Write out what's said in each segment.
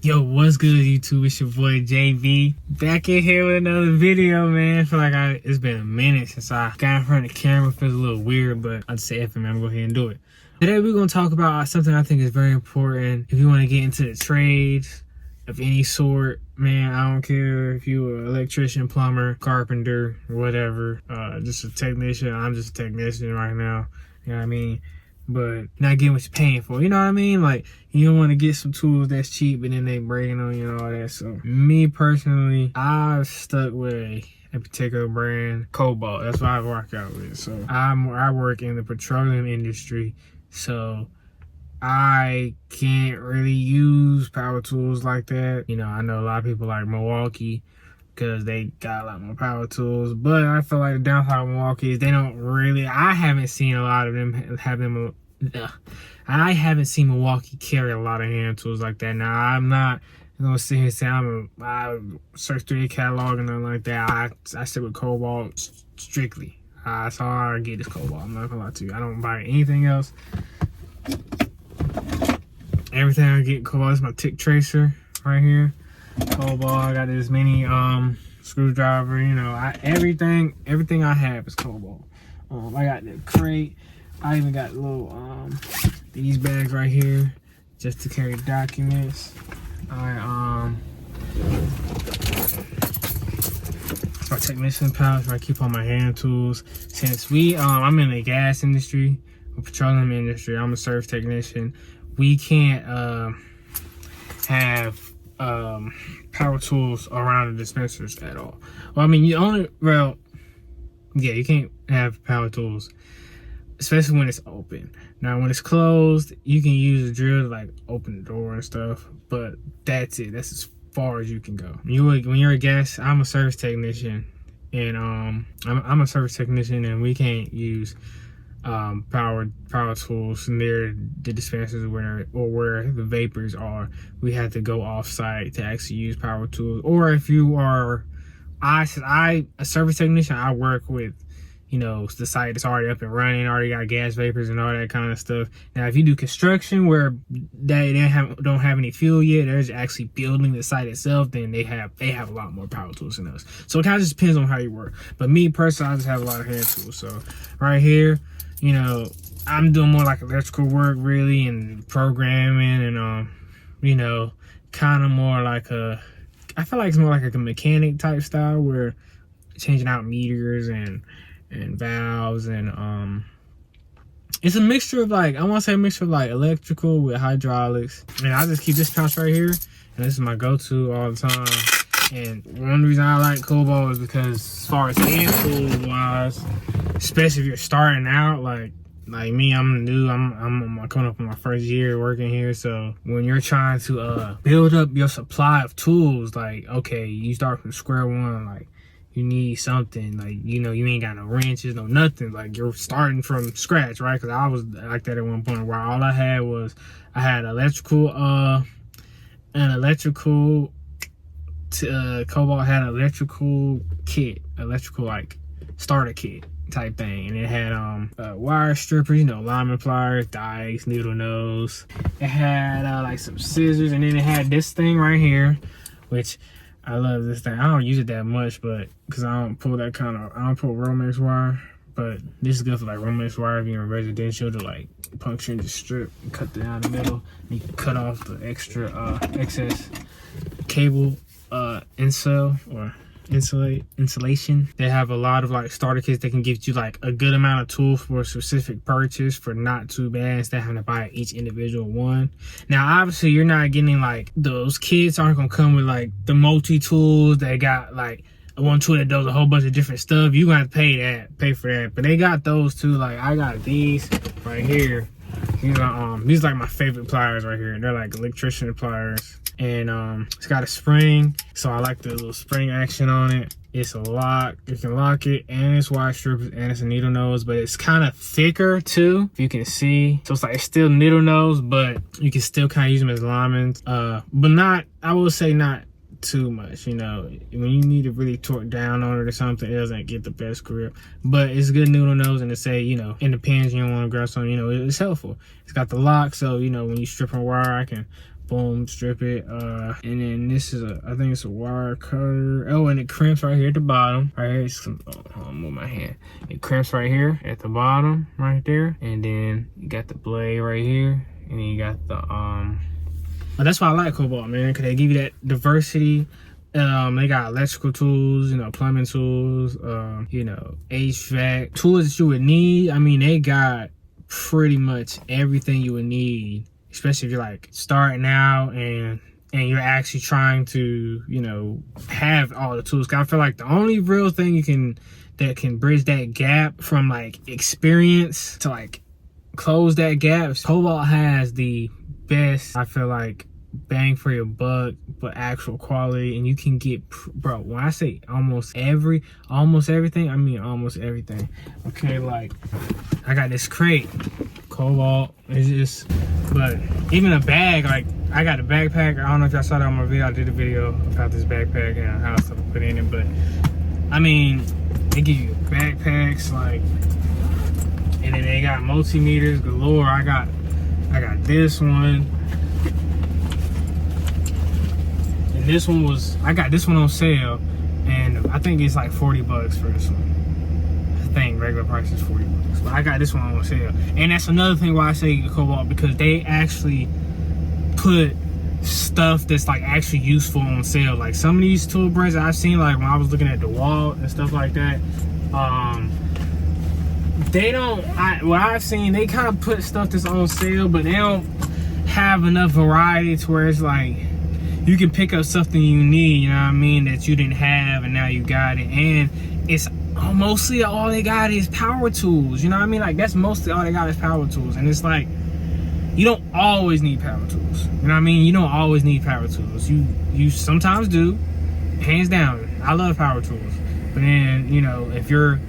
Yo, what's good, YouTube? It's your boy JV back in here with another video, man. I feel like it's been a minute since I got in front of the camera. It feels a little weird, but I'll just say F it, man. I'm gonna go ahead and do it. Today we're gonna talk about something I think is very important. If you want to get into the trades of any sort, man, I don't care if you're an electrician, plumber, carpenter, whatever, just a technician. I'm just a technician right now. You know what I mean? But not getting what you're paying for, you know what I mean? Like, you don't want to get some tools that's cheap and then they breaking on you and all that. So me personally, I've stuck with a particular brand, Kobalt. That's what I work out with. So I work in the petroleum industry, so I can't really use power tools like that. You know, I know a lot of people like Milwaukee because they got a lot more power tools, but I feel like the downside of Milwaukee is they don't really, I haven't seen a lot of them have them, I haven't seen Milwaukee carry a lot of hand tools like that. Now, I'm not gonna sit here and say I search through the catalog and nothing like that. I stick with Kobalt strictly. That's how I get this Kobalt. I'm not gonna lie to you. I don't buy anything else. Everything I get Kobalt is my tick tracer right here. Kobalt, I got this mini screwdriver, you know, everything I have is Kobalt. I got the crate. I even got little these bags right here just to carry documents. It's my technician pouch where I keep all my hand tools. Since I'm in the gas industry, or petroleum industry, I'm a service technician. We can't have power tools around the dispensers at all. Well, I mean, you can't have power tools, especially when it's open. Now, when it's closed, you can use a drill to like open the door and stuff, but that's it. That's as far as you can go. When you're a gas, I'm a service technician, and I'm a service technician, and we can't use power tools near the dispensers where the vapors are. We have to go off site to actually use power tools. Or if you are, a service technician, I work with, you know, the site that's already up and running, already got gas vapors and all that kind of stuff. Now, if you do construction where they don't have any fuel yet, they're just actually building the site itself, then they have a lot more power tools than us. So it kind of just depends on how you work. But me personally, I just have a lot of hand tools. So right here, you know, I'm doing more like electrical work really, and programming, and you know, kind of more like I feel like it's more like a mechanic type style where changing out meters and valves, and it's a mixture of like, I want to say a mixture of like electrical with hydraulics. And I just keep this pouch right here, and this is my go-to all the time. And one reason I like Kobalt is because as far as hand tool wise, especially if you're starting out, like me, I'm new. I'm coming up on my first year working here. So when you're trying to build up your supply of tools, like, okay, you start from square one, like you need something, like, you know, you ain't got no wrenches, no nothing. Like, you're starting from scratch, right? Because I was like that at one point where all I had was Kobalt had an electrical kit, like starter kit type thing, and it had wire strippers, you know, lineman pliers, dikes, needle nose. It had like some scissors, and then it had this thing right here, which I love this thing. I don't use it that much, but because I don't pull Romex wire, but this is good for like Romex wire if you're in residential, to like puncture and just strip and cut down the middle. And you can cut off the extra excess cable insulation. They have a lot of like starter kits that can give you like a good amount of tools for a specific purchase for not too bad, instead of having to buy each individual one. Now, obviously, you're not getting like, those kits aren't gonna come with like the multi-tools. They got like one tool that does a whole bunch of different stuff. You gotta pay for that. But they got those too. Like, I got these right here. These are like my favorite pliers right here. They're like electrician pliers. And it's got a spring, so I like the little spring action on it. It's a lock, you can lock it, and it's wire strippers, and it's a needle nose, but it's kind of thicker too, if you can see. So it's like, it's still needle nose, but you can still kind of use them as linemen, but not, I would say not too much. You know, when you need to really torque down on it or something, it doesn't get the best grip, but it's good noodle nose. And to say, you know, in the pins you don't want to grab something, you know, it's helpful. It's got the lock, so you know when you strip on wire, I can boom, strip it. And then this is I think it's a wire cutter. Oh, and it crimps right here at the bottom. Right here, I'll move my hand. It crimps right here at the bottom, right there. And then you got the blade right here, and then you got the that's why I like Kobalt, man, because they give you that diversity. They got electrical tools, you know, plumbing tools, you know, HVAC tools that you would need. I mean, they got pretty much everything you would need, especially if you're like starting out and you're actually trying to, you know, have all the tools. 'Cause I feel like the only real thing that can bridge that gap from like experience to like close that gap, Kobalt has the best, I feel like, bang for your buck, but actual quality. And you can get, bro, when I say almost everything, I mean almost everything. Okay, like I got this crate, Kobalt. It's just, but even a bag, like I got a backpack. I don't know if y'all saw that on my video. I did a video about this backpack and how stuff I put in it, but I mean, they give you backpacks, like, and then they got multimeters galore. I got this one. This one I got this one on sale, and I think it's like 40 bucks for this one. I think regular price is 40 bucks, but I got this one on sale. And that's another thing why I say Kobalt, because they actually put stuff that's like actually useful on sale. Like some of these tool brands I've seen, like when I was looking at the wall and stuff like that, they don't, what I've seen, they kind of put stuff that's on sale, but they don't have enough variety to where it's like, you can pick up something you need, you know what I mean, that you didn't have and now you got it. And it's mostly all they got is power tools, you know what I mean? Like that's mostly all they got is power tools. And it's like, you don't always need power tools, you know what I mean? You don't always need power tools. You sometimes do, hands down. I love power tools. But then, you know, if you're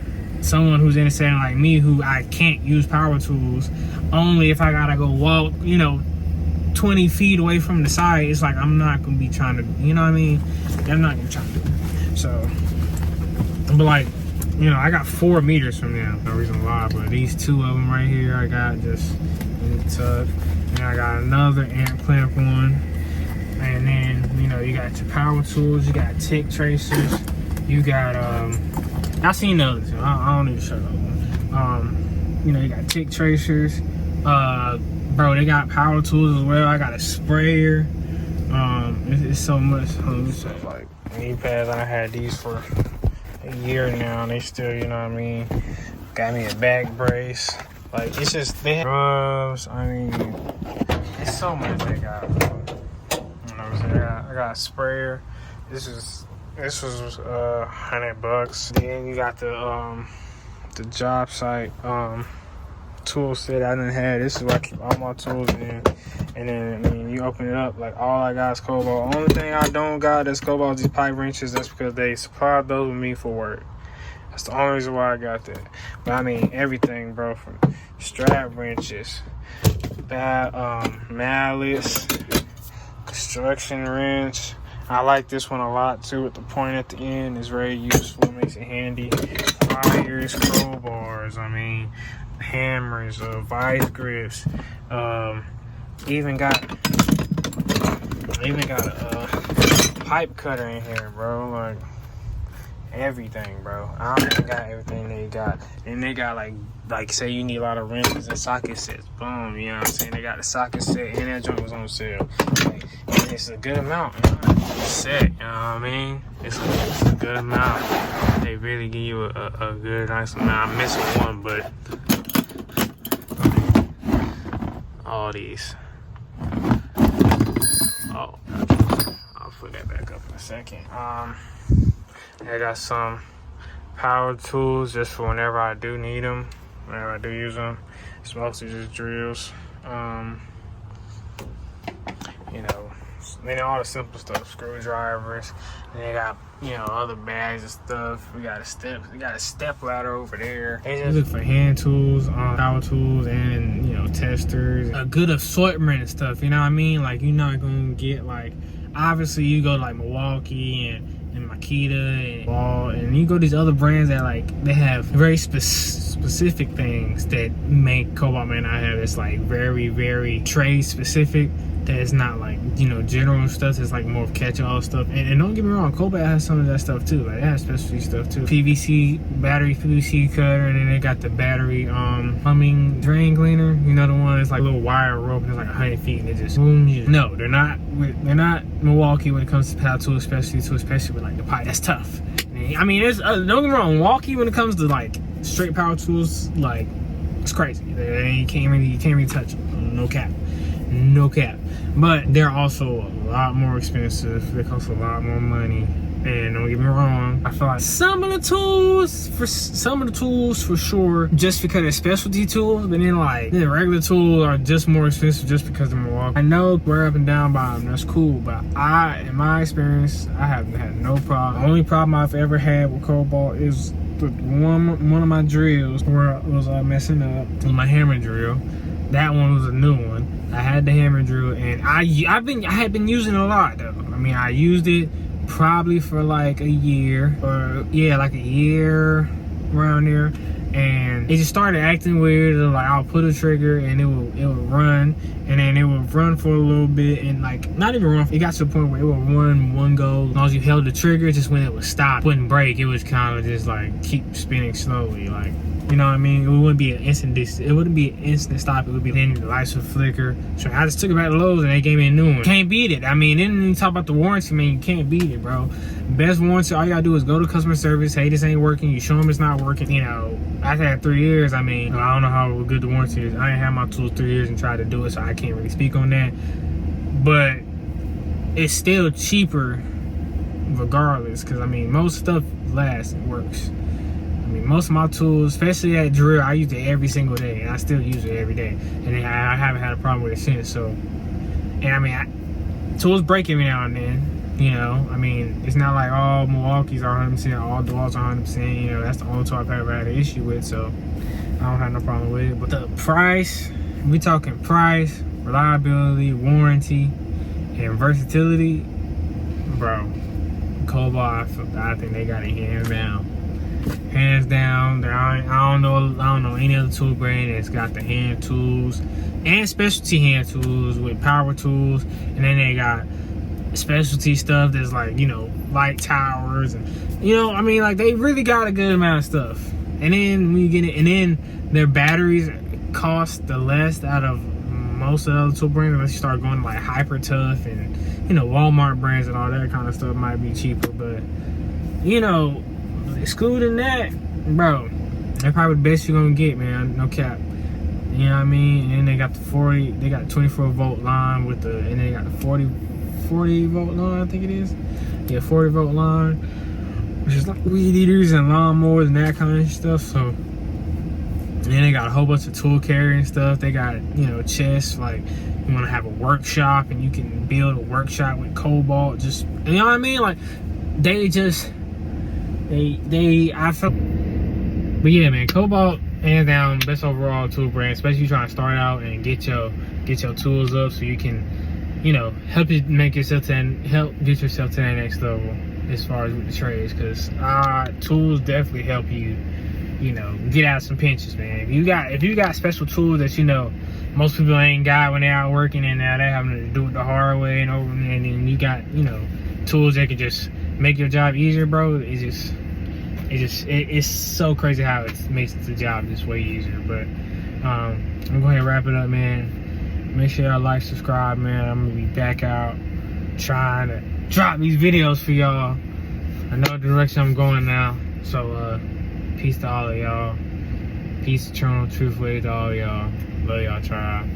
someone who's in a setting like me who I can't use power tools, only if I gotta go walk, you know, 20 feet away from the side, it's like I'm not gonna be trying to, you know what I mean? I'm not gonna try to do it. So, but like, you know, I got 4 meters from them, no reason why, but these 2 of them right here, I got just in the tub. And I got another amp clamp one. And then, you know, you got your power tools, you got tick tracers, you got, I've seen others, I don't need to show those. You know, you got tick tracers, bro, they got power tools as well. I got a sprayer. It's so much. Like knee pads, I had these for a year now, and they still, you know what I mean. Got me a back brace. Like it's just, they have gloves. I mean, it's so much they got. You know what I'm saying? I got a sprayer. This was $100. Then you got the job site tool set I done had. This is where I keep all my tools in. And then, I mean, you open it up, like all I got is Kobalt. Only thing I don't got is Kobalt, these pipe wrenches. That's because they supplied those with me for work. That's the only reason why I got that. But I mean, everything, bro, from strap wrenches, mallets, construction wrench. I like this one a lot too, with the point at the end. It's very useful, makes it handy. Pliers, crowbars, I mean, hammers, vice grips. Even got a pipe cutter in here, bro. Like everything, bro. I don't even got everything they got. And they got like say you need a lot of wrenches and socket sets. Boom, you know what I'm saying? They got the socket set and that joint was on sale. Like, and it's a good amount, you know? Set, you know what I mean? It's a good amount. They really give you a good, nice amount. I'm missing one, but all these. Oh, I'll put that back up in a second. I got some power tools just for whenever I do need them, whenever I do use them. It's mostly just drills. You know, then all the simple stuff, screwdrivers. And they got, you know, other bags of stuff. We got a step ladder over there. They just look for hand tools, power tools, and, you know, testers. A good assortment and stuff, you know what I mean? Like, you're not gonna get, like, obviously you go to like Milwaukee and Makita and Wall, and you go to these other brands that like they have very specific things that make Kobalt may not have. It's like very, very trade specific. that's not like, you know, general stuff. It's like more of catch-all stuff. And don't get me wrong, Kobalt has some of that stuff too. Like, it has specialty stuff too. Battery PVC cutter, and then they got the battery plumbing drain cleaner. You know, the one that's like a little wire rope and it's like 100 feet and it just boom. No, they're not Milwaukee when it comes to power tools, especially with like the pipe. That's tough. I mean, it's don't get me wrong, Milwaukee when it comes to like straight power tools, like, it's crazy. You can't really touch them. No cap. But they're also a lot more expensive. They cost a lot more money. And don't get me wrong, I feel like some of the tools for sure, just because they're specialty tools, but then like the regular tools are just more expensive just because they're Milwaukee. I know we're up and down by them, that's cool, but in my experience, I haven't had no problem. The only problem I've ever had with Kobalt is one of my drills where it was messing up with my hammer drill. That one was a new one. I had the hammer drill, and I had been using it a lot though. I mean, I used it probably for like a year, or yeah, like a year around there, and it just started acting weird. Like, I'll put a trigger and it would run, and then it would run for a little bit, and like not even run. It got to the point where it would run one go. As long as you held the trigger, just when it would stop, it wouldn't break. It was kind of just like keep spinning slowly, like. You know what I mean? It wouldn't be an instant stop. It would be then the lights would flicker. So I just took it back to Lowe's and they gave me a new one. Can't beat it. I mean, then you talk about the warranty, man. You can't beat it, bro. Best warranty, all you gotta do is go to customer service. Hey, this ain't working. You show them it's not working. You know, I've had 3 years. I mean, I don't know how good the warranty is. I ain't had my tools 3 years and tried to do it, so I can't really speak on that. But it's still cheaper regardless, because I mean, most stuff lasts and works. I mean, most of my tools, especially that drill, I use it every single day, and I still use it every day, and I haven't had a problem with it since. So, and I mean, tools break every now and then, you know. I mean, it's not like all Milwaukee's are 100%, all Dewalt's are 100%. You know, that's the only tool I've ever had an issue with, so I don't have no problem with it. But the price, we talking price, reliability, warranty, and versatility, bro. Kobalt, I think they got it hands down. Hands down. I don't know any other tool brand that's got the hand tools and specialty hand tools with power tools, and then they got specialty stuff that's like, you know, light towers, and you know, I mean, like, they really got a good amount of stuff. And then when you get it, and then their batteries cost the less out of most of the other tool brands, unless you start going to like Hyper Tough and, you know, Walmart brands and all that kind of stuff might be cheaper, but you know, excluding that, bro, they're probably the best you're gonna get, man. No cap. You know what I mean? And then they got they got 24 volt line with and then they got the 40 volt line, I think it is. Yeah, 40 volt line, which is like weed eaters and lawnmowers and that kind of stuff. So, and then they got a whole bunch of tool carrying stuff. They got, you know, chests, like you want to have a workshop and you can build a workshop with Kobalt. Just, you know what I mean? Like, I feel. But yeah, man, Kobalt, hands down, best overall tool brand, especially if you're trying to start out and get your tools up so you can, you know, help get yourself to that next level as far as with the trades, because tools definitely help you, you know, get out some pinches, man. If you got special tools that, you know, most people ain't got when they're out working, and now they're having to do it the hard way and then you got, you know, tools that can just make your job easier, bro. It's so crazy how it makes the job just way easier. But I'm gonna go ahead and wrap it up, man. Make sure y'all like, subscribe, man. I'm gonna be back out trying to drop these videos for y'all. I know the direction I'm going now. So peace to all of y'all. Peace, eternal truth way to all y'all. Love y'all, tribe.